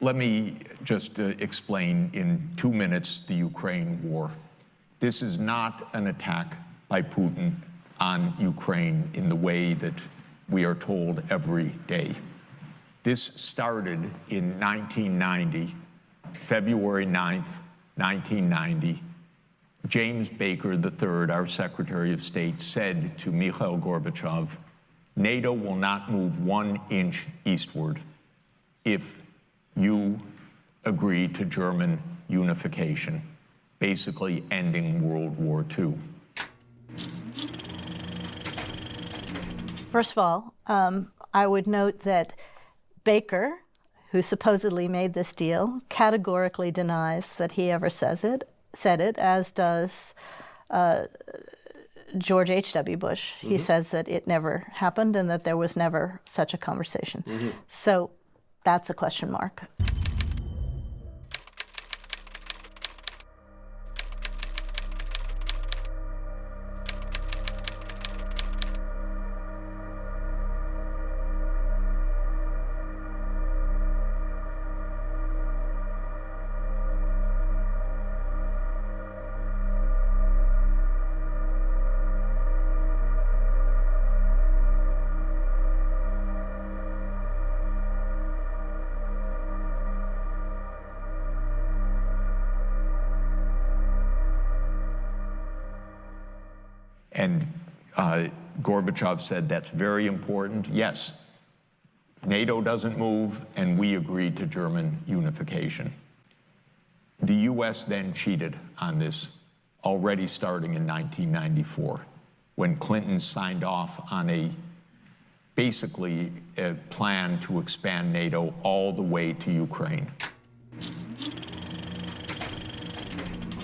let me just explain in 2 minutes the Ukraine war. This is not an attack by Putin on Ukraine in the way that we are told every day. This started in 1990, February 9th, 1990. James Baker III, our Secretary of State, said to Mikhail Gorbachev, NATO will not move 1 inch eastward if you agree to German unification, basically ending World War II. First of all, I would note that Baker, who supposedly made this deal, categorically denies that he ever said it, as does George H.W. Bush. Mm-hmm. He says that it never happened and that there was never such a conversation. Mm-hmm. So that's a question mark. And Gorbachev said, that's very important. Yes, NATO doesn't move, and we agreed to German unification. The US then cheated on this, already starting in 1994, when Clinton signed off on basically a plan to expand NATO all the way to Ukraine.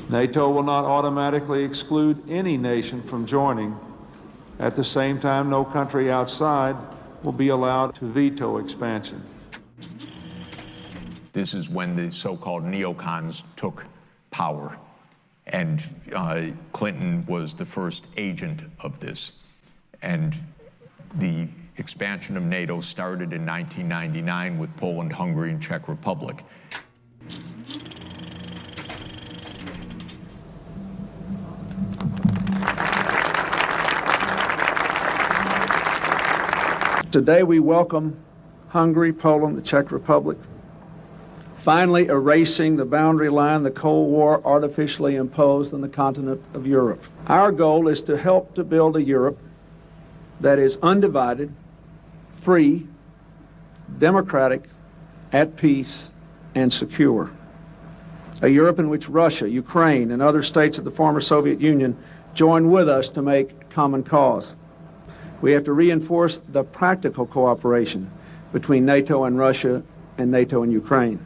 NATO will not automatically exclude any nation from joining. At the same time, no country outside will be allowed to veto expansion. This is when the so-called neocons took power, and Clinton was the first agent of this. And the expansion of NATO started in 1999 with Poland, Hungary, and Czech Republic. Today we welcome Hungary, Poland, the Czech Republic, finally erasing the boundary line the Cold War artificially imposed on the continent of Europe. Our goal is to help to build a Europe that is undivided, free, democratic, at peace, and secure. A Europe in which Russia, Ukraine, and other states of the former Soviet Union join with us to make common cause. We have to reinforce the practical cooperation between NATO and Russia and NATO and Ukraine.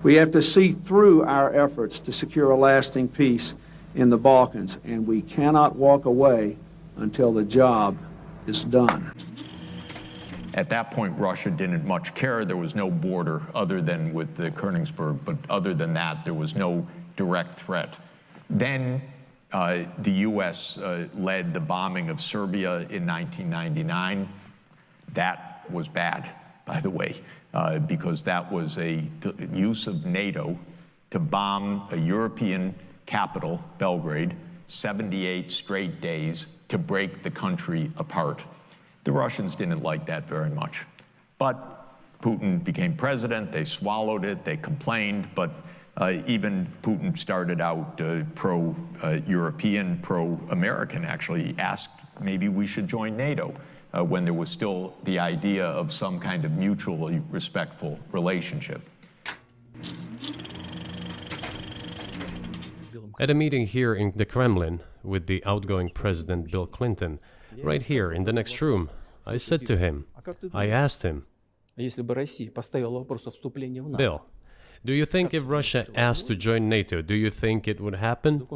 We have to see through our efforts to secure a lasting peace in the Balkans, and we cannot walk away until the job is done. At that point, Russia didn't much care. There was no border other than with the Königsberg, but other than that, there was no direct threat. Then the U.S. led the bombing of Serbia in 1999. That was bad, by the way, because that was a use of NATO to bomb a European capital, Belgrade, 78 straight days to break the country apart. The Russians didn't like that very much. But Putin became president, they swallowed it, they complained, but even Putin started out pro-European, pro-American, actually asked maybe we should join NATO when there was still the idea of some kind of mutually respectful relationship. At a meeting here in the Kremlin with the outgoing President Bill Clinton, right here in the next room, I said to him, I asked him, Bill, do you think if Russia asked to join NATO, do you think it would happen?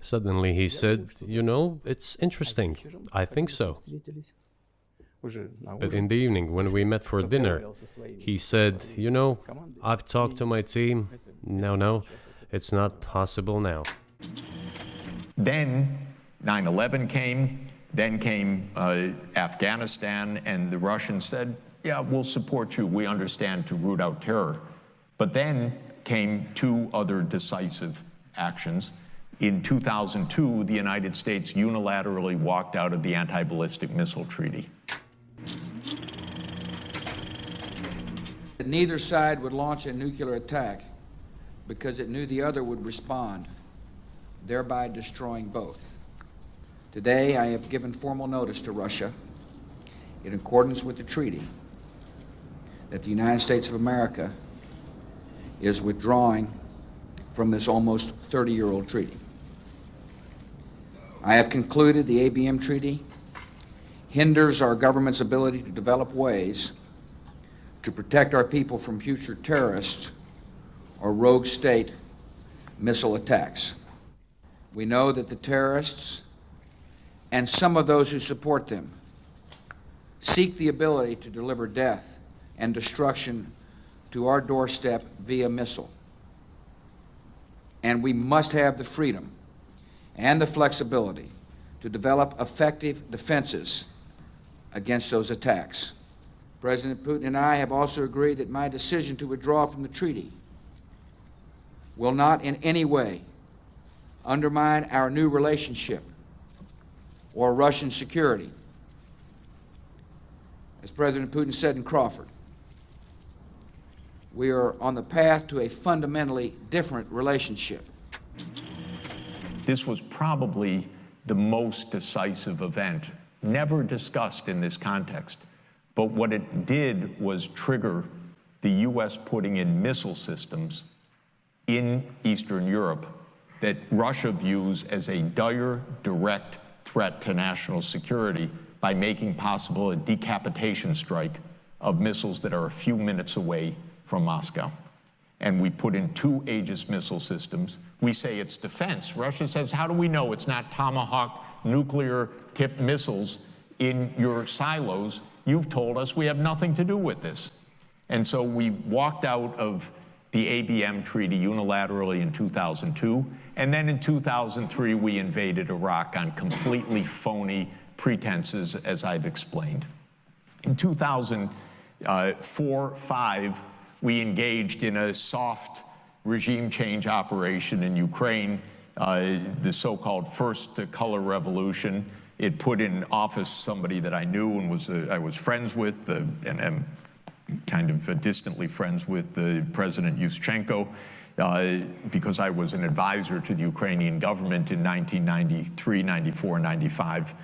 Suddenly he said, you know, it's interesting. I think so. But in the evening, when we met for dinner, he said, you know, I've talked to my team. No, it's not possible now. Then 9/11 came, then came Afghanistan, and the Russians said, yeah, we'll support you, we understand, to root out terror. But then came two other decisive actions. In 2002, the United States unilaterally walked out of the anti-ballistic missile treaty. Neither side would launch a nuclear attack because it knew the other would respond, thereby destroying both. Today, I have given formal notice to Russia, in accordance with the treaty, that the United States of America is withdrawing from this almost 30-year-old treaty. I have concluded the ABM treaty hinders our government's ability to develop ways to protect our people from future terrorists or rogue state missile attacks. We know that the terrorists and some of those who support them seek the ability to deliver death and destruction to our doorstep via missile. And we must have the freedom and the flexibility to develop effective defenses against those attacks. President Putin and I have also agreed that my decision to withdraw from the treaty will not in any way undermine our new relationship or Russian security. As President Putin said in Crawford, we are on the path to a fundamentally different relationship. This was probably the most decisive event, never discussed in this context. But what it did was trigger the U.S. putting in missile systems in Eastern Europe that Russia views as a dire, direct threat to national security by making possible a decapitation strike of missiles that are a few minutes away from Moscow. And we put in two Aegis missile systems. We say it's defense. Russia says, how do we know it's not Tomahawk nuclear-tipped missiles in your silos? You've told us we have nothing to do with this. And so we walked out of the ABM treaty unilaterally in 2002, and then in 2003 we invaded Iraq on completely phony pretenses, as I've explained. In 2004-05, we engaged in a soft regime change operation in Ukraine, the so-called First Color Revolution. It put in office somebody that I knew and I was friends with, and am kind of distantly friends with President Yushchenko, because I was an advisor to the Ukrainian government in 1993, 94, 95.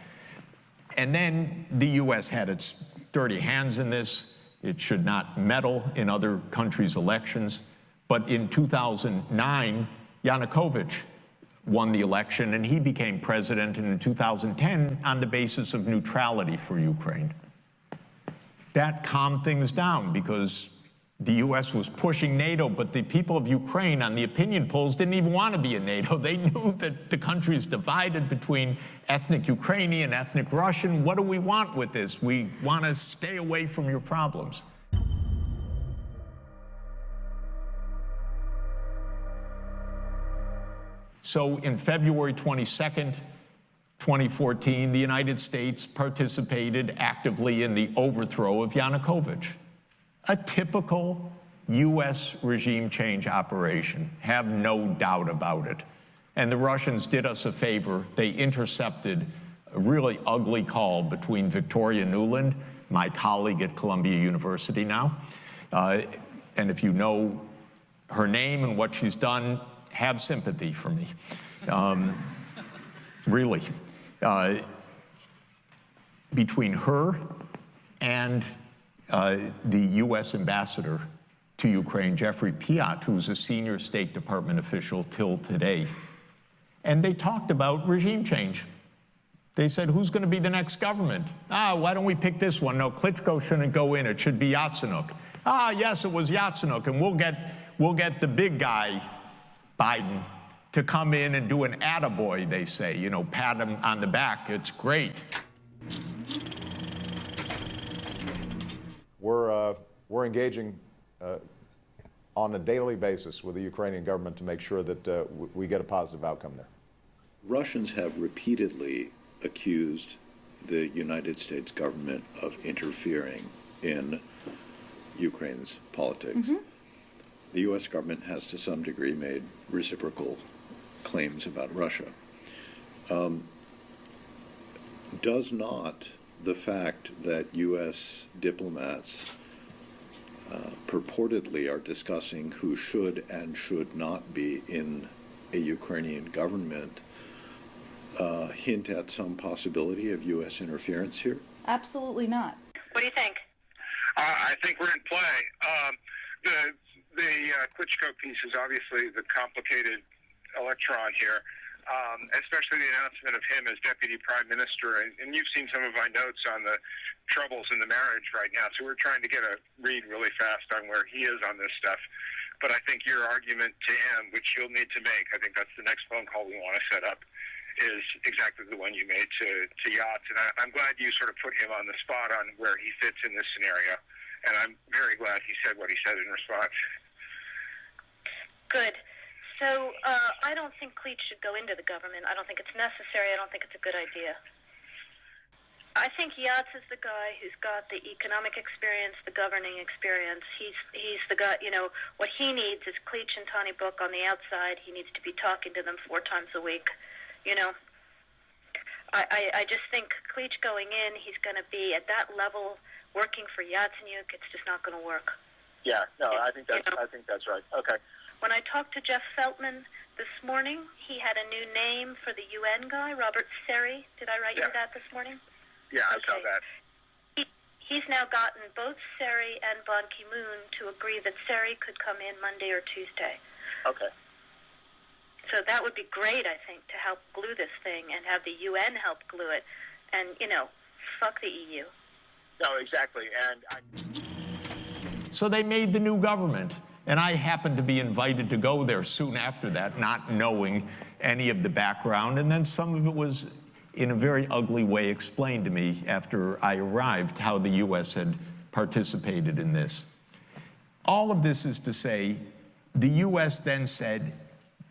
And then the U.S. had its dirty hands in this. It should not meddle in other countries' elections. But in 2009, Yanukovych won the election, and he became president, and in 2010, on the basis of neutrality for Ukraine. That calmed things down because the U.S. was pushing NATO, but the people of Ukraine on the opinion polls didn't even want to be in NATO. They knew that the country is divided between ethnic Ukrainian, ethnic Russian. What do we want with this? We want to stay away from your problems. So in February 22nd, 2014, the United States participated actively in the overthrow of Yanukovych. A typical U.S. regime change operation, have no doubt about it. And the Russians did us a favor. They intercepted a really ugly call between Victoria Nuland, my colleague at Columbia University now, and if you know her name and what she's done, have sympathy for me. Really. Between her and the U.S. ambassador to Ukraine, Jeffrey Piat, who's a senior State Department official till today. And they talked about regime change. They said, who's going to be the next government? Why don't we pick this one? No, Klitschko shouldn't go in. It should be Yatsenyuk. Yes, it was Yatsenyuk, and we'll get the big guy, Biden, to come in and do an attaboy, they say, you know, pat him on the back. It's great. We're engaging on a daily basis with the Ukrainian government to make sure that we get a positive outcome there. Russians have repeatedly accused the United States government of interfering in Ukraine's politics. The U.S. government has to some degree made reciprocal claims about Russia. Does not the fact that U.S. diplomats purportedly are discussing who should and should not be in a Ukrainian government hint at some possibility of U.S. interference here? Absolutely not. What do you think? I think we're in play. The Klitschko piece is obviously the complicated electron here, especially the announcement of him as deputy prime minister. And you've seen some of my notes on the troubles in the marriage right now, so we're trying to get a read really fast on where he is on this stuff. But I think your argument to him, which you'll need to make, I think that's the next phone call we want to set up, is exactly the one you made to Yachts. And I'm glad you sort of put him on the spot on where he fits in this scenario. And I'm very glad he said what he said in response. Good. So I don't think Klitsch should go into the government. I don't think it's necessary. I don't think it's a good idea. I think Yachts is the guy who's got the economic experience, the governing experience. He's the guy, you know, what he needs is Klitsch and Tony Book on the outside. He needs to be talking to them 4 times a week. You know, I just think Klitsch going in, he's going to be at that level working for Yatsenyuk. It's just not going to work. Yeah, no, I think that's right. Okay. When I talked to Jeff Feltman this morning, he had a new name for the UN guy, Robert Seri. Did I write you that this morning? Yeah, I saw that. He's now gotten both Seri and Ban Ki-moon to agree that Seri could come in Monday or Tuesday. Okay. So that would be great, I think, to help glue this thing and have the UN help glue it. And, you know, fuck the EU. No, exactly. So they made the new government. And I happened to be invited to go there soon after that, not knowing any of the background. And then some of it was, in a very ugly way, explained to me after I arrived, how the U.S. had participated in this. All of this is to say, the U.S. then said,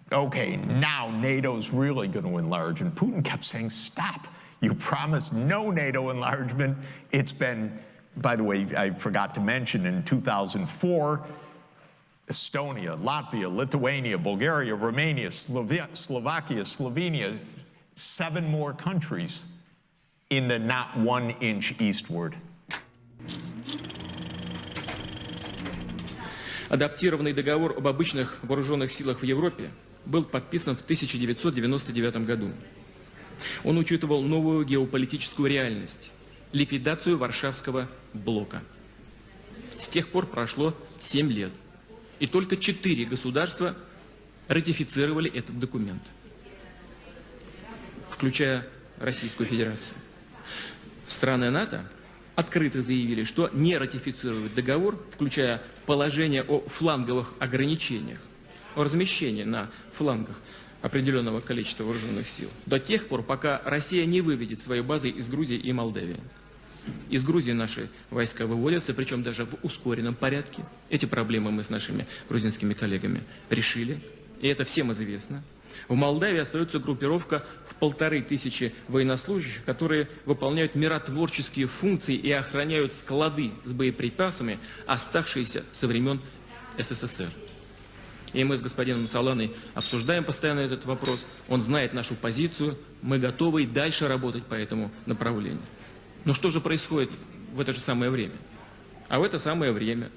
okay, now NATO's really going to enlarge. And Putin kept saying, stop. You promised no NATO enlargement. It's been, by the way, I forgot to mention, in 2004, Estonia, Latvia, Lithuania, Bulgaria, Romania, Slovakia, Slovenia, 7 more countries in the not 1 inch eastward. Адаптированный договор об обычных вооруженных силах в Европе был подписан в 1999 году. Он учитывал новую геополитическую реальность – ликвидацию Варшавского блока. С тех пор прошло 7 лет, и только 4 государства ратифицировали этот документ, включая Российскую Федерацию. Страны НАТО открыто заявили, что не ратифицируют договор, включая положение о фланговых ограничениях, о размещении на флангах определенного количества вооруженных сил, до тех пор, пока Россия не выведет свои базы из Грузии и Молдавии. Из Грузии наши войска выводятся, причем даже в ускоренном порядке. Эти проблемы мы с нашими грузинскими коллегами решили, и это всем известно. В Молдавии остается группировка в 1500 военнослужащих, которые выполняют миротворческие функции и охраняют склады с боеприпасами, оставшиеся со времен СССР. И мы с господином Соланой обсуждаем постоянно этот вопрос. Он знает нашу позицию. Мы готовы и дальше работать по этому направлению. Но что же происходит в это же самое время? А в это самое время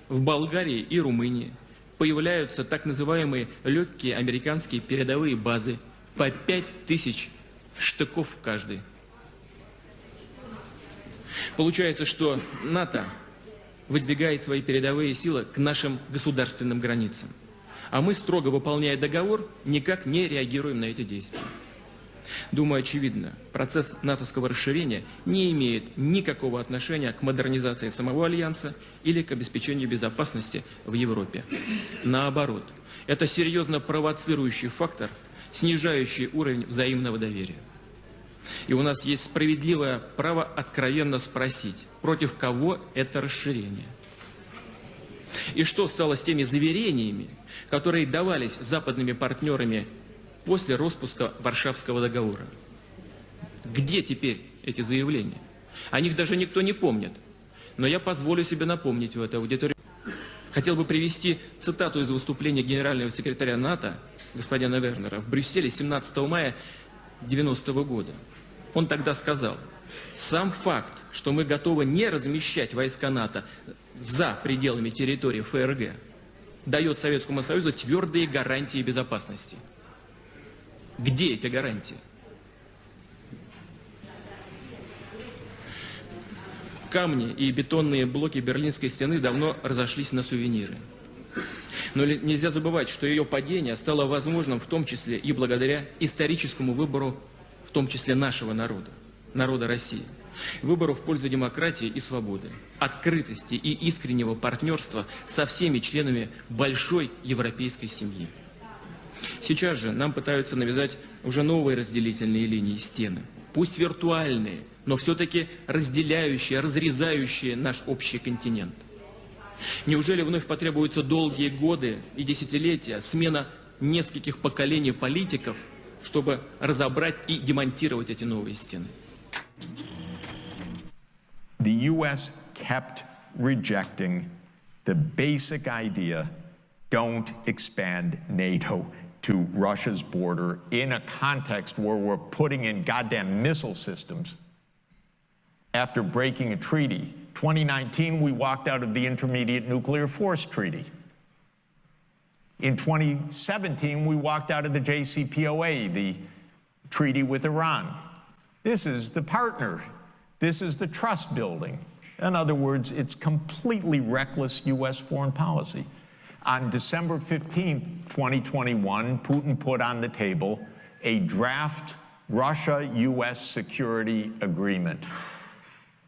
в Болгарии и Румынии появляются так называемые легкие американские передовые базы по 5000 штыков в каждой. Получается, что НАТО выдвигает свои передовые силы к нашим государственным границам. А мы, строго выполняя договор, никак не реагируем на эти действия. Думаю, очевидно, процесс натовского расширения не имеет никакого отношения к модернизации самого Альянса или к обеспечению безопасности в Европе. Наоборот, это серьезно провоцирующий фактор, снижающий уровень взаимного доверия. И у нас есть справедливое право откровенно спросить, против кого это расширение. И что стало с теми заверениями, которые давались западными партнерами после распуска Варшавского договора? Где теперь эти заявления? О них даже никто не помнит. Но я позволю себе напомнить в этой аудитории. Хотел бы привести цитату из выступления генерального секретаря НАТО господина Вернера в Брюсселе 17 мая 1990 года. Он тогда сказал: «Сам факт, что мы готовы не размещать войска НАТО за пределами территории ФРГ, дает Советскому Союзу твердые гарантии безопасности». Где эти гарантии? Камни и бетонные блоки Берлинской стены давно разошлись на сувениры. Но нельзя забывать, что ее падение стало возможным в том числе и благодаря историческому выбору, в том числе нашего народа, народа России. Выбору в пользу демократии и свободы, открытости и искреннего партнерства со всеми членами большой европейской семьи. Сейчас же нам пытаются навязать уже новые разделительные линии, стены. Пусть виртуальные, но все-таки разделяющие, разрезающие наш общий континент. Неужели вновь потребуются долгие годы и десятилетия, смена нескольких поколений политиков, чтобы разобрать и демонтировать эти новые стены? The U.S. kept rejecting the basic idea, don't expand NATO to Russia's border in a context where we're putting in goddamn missile systems. After breaking a treaty, 2019, we walked out of the Intermediate Nuclear Force Treaty. In 2017, we walked out of the JCPOA, the treaty with Iran. This is the partner. This is the trust building. In other words, it's completely reckless U.S. foreign policy. On December 15, 2021, Putin put on the table a draft Russia-U.S. security agreement.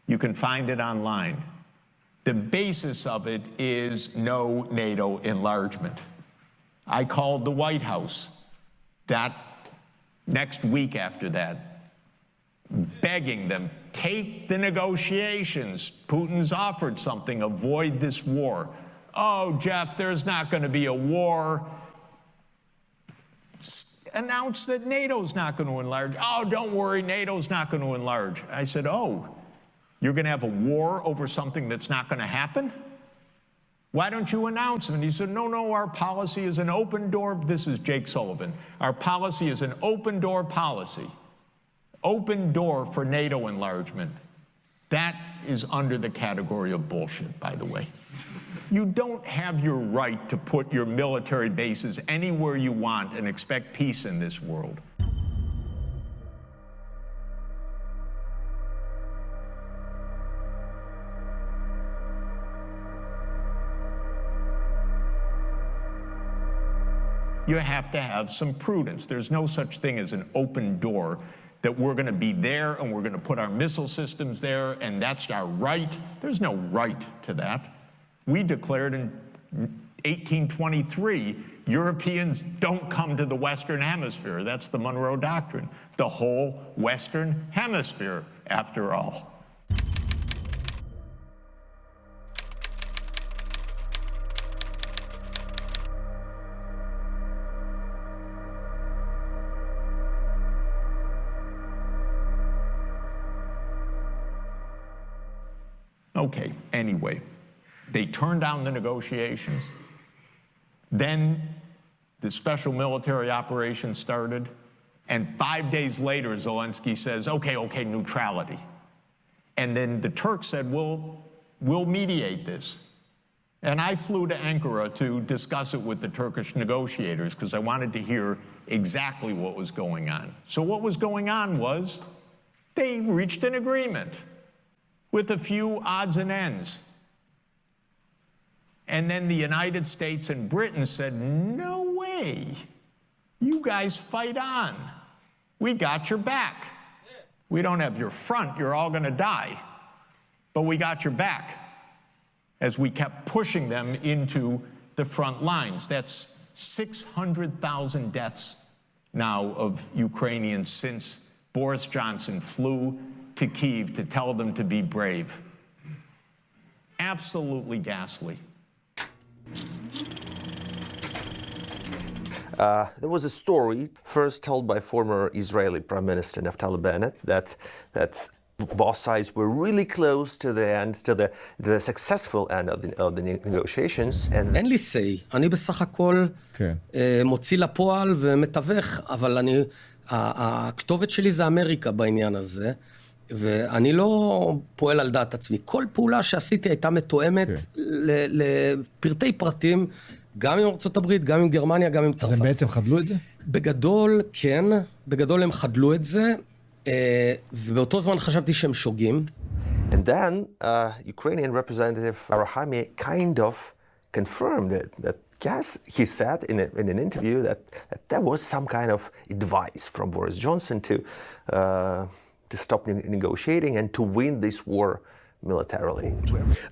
You can find it online. The basis of it is no NATO enlargement. I called the White House that next week after that, begging them, take the negotiations. Putin's offered something, avoid this war. Oh, Jeff, there's not going to be a war. Announce that NATO's not going to enlarge. Oh, don't worry, NATO's not going to enlarge. I said, oh, you're going to have a war over something that's not going to happen? Why don't you announce it? And he said, no, our policy is an open door. This is Jake Sullivan. Our policy is an open door policy. Open door for NATO enlargement. That is under the category of bullshit, by the way. You don't have your right to put your military bases anywhere you want and expect peace in this world. You have to have some prudence. There's no such thing as an open door that we're going to be there and we're going to put our missile systems there and that's our right. There's no right to that. We declared in 1823, Europeans don't come to the Western Hemisphere. That's the Monroe Doctrine. The whole Western Hemisphere, after all. Okay, anyway, they turned down the negotiations. Then the special military operation started, and 5 days later, Zelensky says, okay, neutrality. And then the Turks said, we'll mediate this. And I flew to Ankara to discuss it with the Turkish negotiators because I wanted to hear exactly what was going on. So what was going on was they reached an agreement with a few odds and ends. And then the United States and Britain said, no way, you guys fight on. We got your back. We don't have your front, you're all gonna die. But we got your back as we kept pushing them into the front lines. That's 600,000 deaths now of Ukrainians since Boris Johnson flew to Kyiv to tell them to be brave. Absolutely ghastly. There was a story first told by former Israeli Prime Minister Naftali Bennett that Both sides were really close to the end, to the successful end of the negotiations. And אין לי say, אני בסך הכל מוציא לפועל ומתווך, אבל הכתובת שלי זה אמריקה בעניין הזה, ואני לא פועל על דעת עצמי. כל פעולה שעשיתי הייתה מתואמת לפרטי פרטים, גם עם ארצות הברית, גם עם גרמניה, גם עם צרפת. אז הם בעצם חדלו את זה? בגדול, כן. בגדול הם חדלו את זה, ובאותו זמן חשבתי שהם שוגים. And then Ukrainian Representative Arahami kind of confirmed that yes, he said in an interview that there was some kind of advice from Boris Johnson to stop negotiating and to win this war militarily.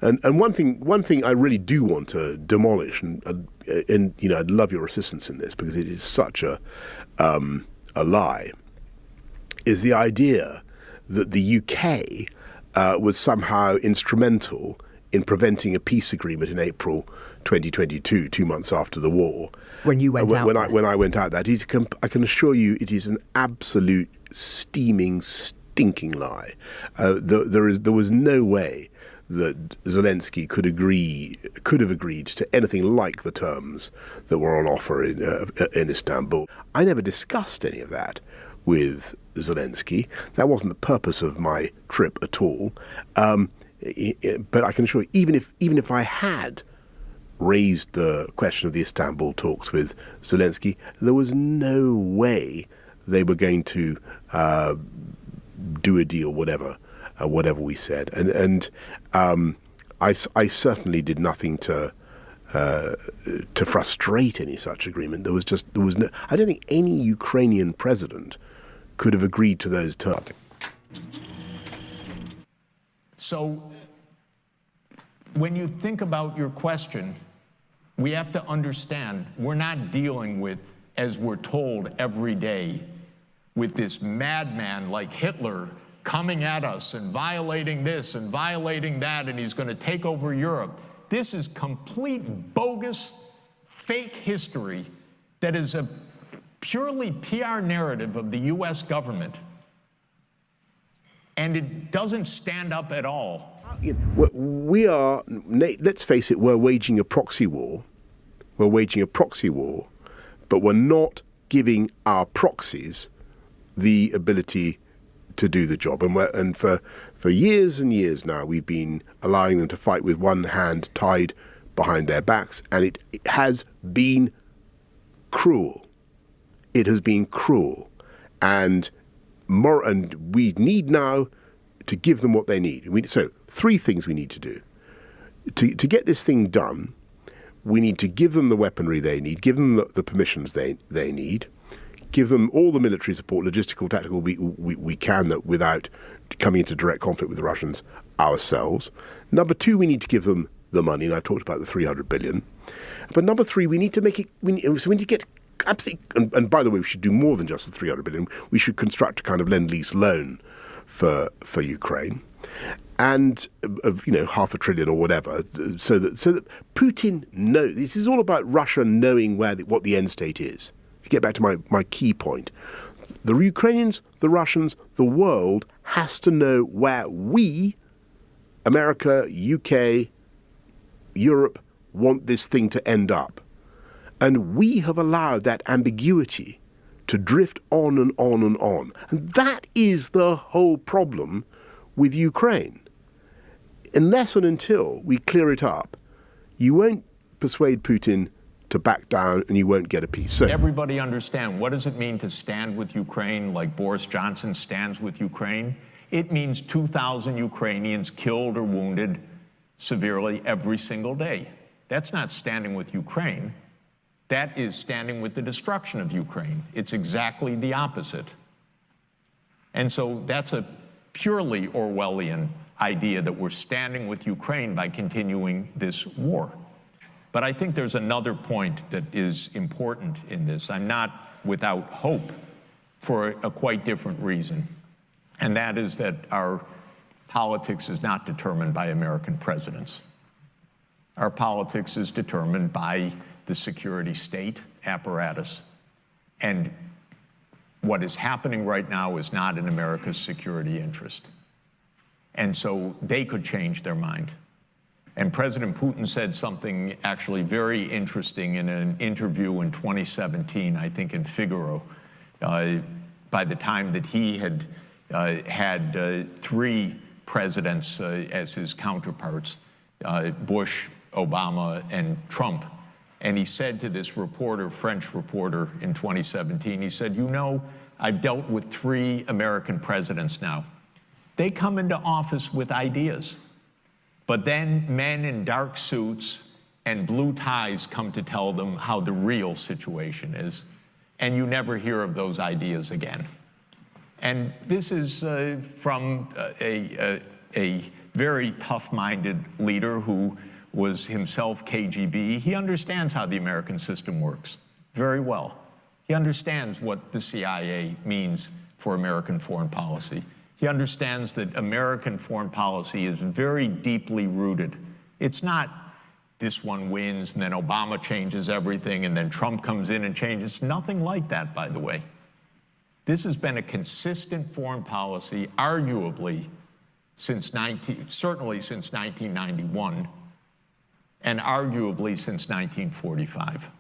And one thing I really do want to demolish, and you know, I'd love your assistance in this because it is such a lie, is the idea that the UK was somehow instrumental in preventing a peace agreement in April 2022, 2 months after the war. When you went out there? When I went out there, I can assure you it is an absolute steaming, stinking lie. There was no way that Zelensky could have agreed to anything like the terms that were on offer in Istanbul. I never discussed any of that with Zelensky. That wasn't the purpose of my trip at all. But I can assure you, even if I had raised the question of the Istanbul talks with Zelensky, there was no way they were going to do a deal, whatever we said. And I certainly did nothing to frustrate any such agreement. There was no. I don't think any Ukrainian president could have agreed to those terms. So, when you think about your question, we have to understand we're not dealing with, as we're told every day, with this madman like Hitler coming at us and violating this and violating that, and he's going to take over Europe. This is complete bogus, fake history that is a purely PR narrative of the U.S. government, and it doesn't stand up at all. We are, let's face it, we're waging a proxy war. We're waging a proxy war, but we're not giving our proxies the ability to do the job. And for years and years now, we've been allowing them to fight with one hand tied behind their backs, and it has been cruel. It has been cruel. And we need now to give them what they need. So 3 things we need to do. To get this thing done, we need to give them the weaponry they need, give them the permissions they need, give them all the military support, logistical, tactical, we can, that without coming into direct conflict with the Russians ourselves. Number 2, we need to give them the money, and I've talked about the 300 billion. But number 3, we need to make it, we need to get absolutely, and by the way, we should do more than just the 300 billion. We should construct a kind of lend-lease loan for Ukraine, and $500 billion or whatever, so that Putin knows. This is all about Russia knowing what the end state is. To get back to my key point, the Ukrainians, the Russians, the world has to know where we, America, UK, Europe, want this thing to end up. And we have allowed that ambiguity to drift on and on and on. And that is the whole problem with Ukraine. Unless and until we clear it up, you won't persuade Putin to back down, and you won't get a peace. So everybody understand, what does it mean to stand with Ukraine like Boris Johnson stands with Ukraine? It means 2,000 Ukrainians killed or wounded severely every single day. That's not standing with Ukraine. That is standing with the destruction of Ukraine. It's exactly the opposite. And so that's a purely Orwellian idea that we're standing with Ukraine by continuing this war. But I think there's another point that is important in this. I'm not without hope for a quite different reason. And that is that our politics is not determined by American presidents. Our politics is determined by the security state apparatus. And what is happening right now is not in America's security interest. And so they could change their mind. And President Putin said something actually very interesting in an interview in 2017, I think in Figaro, by the time that he had had three presidents as his counterparts, Bush, Obama, and Trump. And he said to this reporter, French reporter in 2017, he said, you know, I've dealt with three American presidents now. They come into office with ideas, but then men in dark suits and blue ties come to tell them how the real situation is, and you never hear of those ideas again. And this is from a very tough-minded leader who was himself KGB. He understands how the American system works very well. He understands what the CIA means for American foreign policy. He understands that American foreign policy is very deeply rooted. It's not this one wins and then Obama changes everything and then Trump comes in and changes. Nothing like that, by the way. This has been a consistent foreign policy, arguably, certainly since 1991, and arguably since 1945.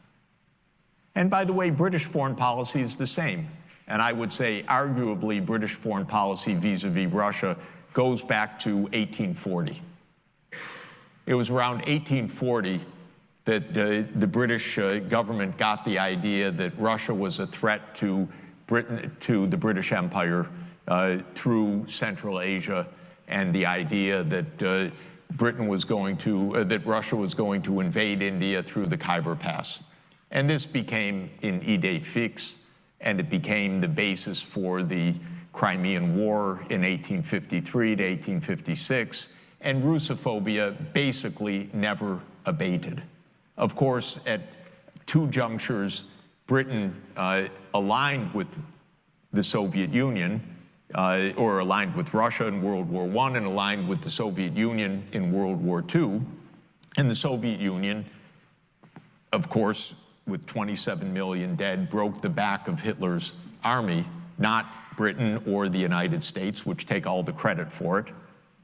And by the way, British foreign policy is the same. And I would say arguably British foreign policy vis-a-vis Russia goes back to 1840. It was around 1840 that the British government got the idea that Russia was a threat to Britain, to the British Empire through Central Asia, and the idea that that Russia was going to invade India through the Khyber Pass. And this became an idée fixe, and it became the basis for the Crimean War in 1853 to 1856, and Russophobia basically never abated. Of course, at two junctures, Britain aligned with the Soviet Union, or aligned with Russia in World War I and aligned with the Soviet Union in World War II. And the Soviet Union, of course, with 27 million dead, broke the back of Hitler's army, not Britain or the United States, which take all the credit for it.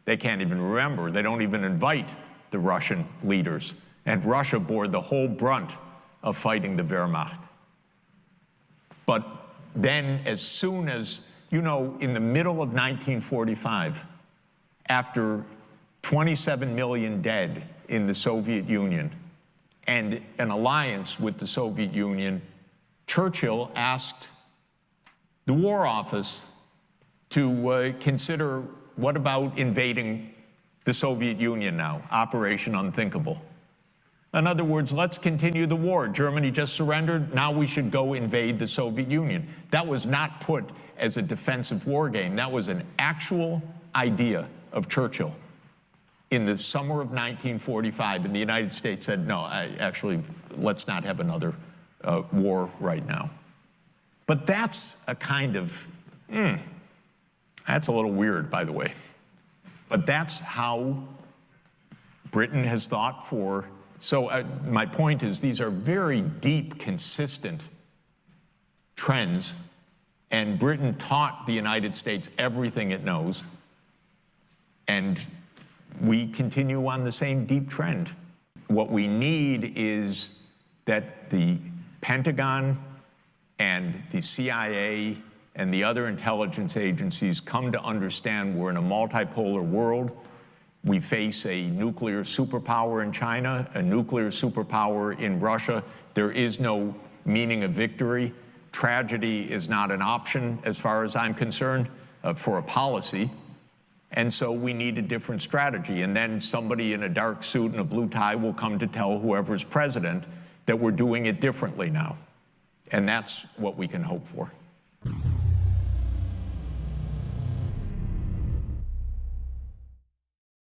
They can't even remember. They don't even invite the Russian leaders. And Russia bore the whole brunt of fighting the Wehrmacht. But then as soon as, you know, in the middle of 1945, after 27 million dead in the Soviet Union and an alliance with the Soviet Union, Churchill asked the War Office to consider, what about invading the Soviet Union now, Operation Unthinkable? In other words, let's continue the war. Germany just surrendered, now we should go invade the Soviet Union. That was not put as a defensive war game. That was an actual idea of Churchill in the summer of 1945, and the United States said, no, actually, let's not have another war right now. But that's a kind of, that's a little weird, by the way. But that's how Britain has thought for, so my point is these are very deep, consistent trends, and Britain taught the United States everything it knows, and we continue on the same deep trend. What we need is that the Pentagon and the CIA and the other intelligence agencies come to understand we're in a multipolar world. We face a nuclear superpower in China, a nuclear superpower in Russia. There is no meaning of victory. Tragedy is not an option, as far as I'm concerned, for a policy. And so we need a different strategy. And then somebody in a dark suit and a blue tie will come to tell whoever's president that we're doing it differently now. And that's what we can hope for.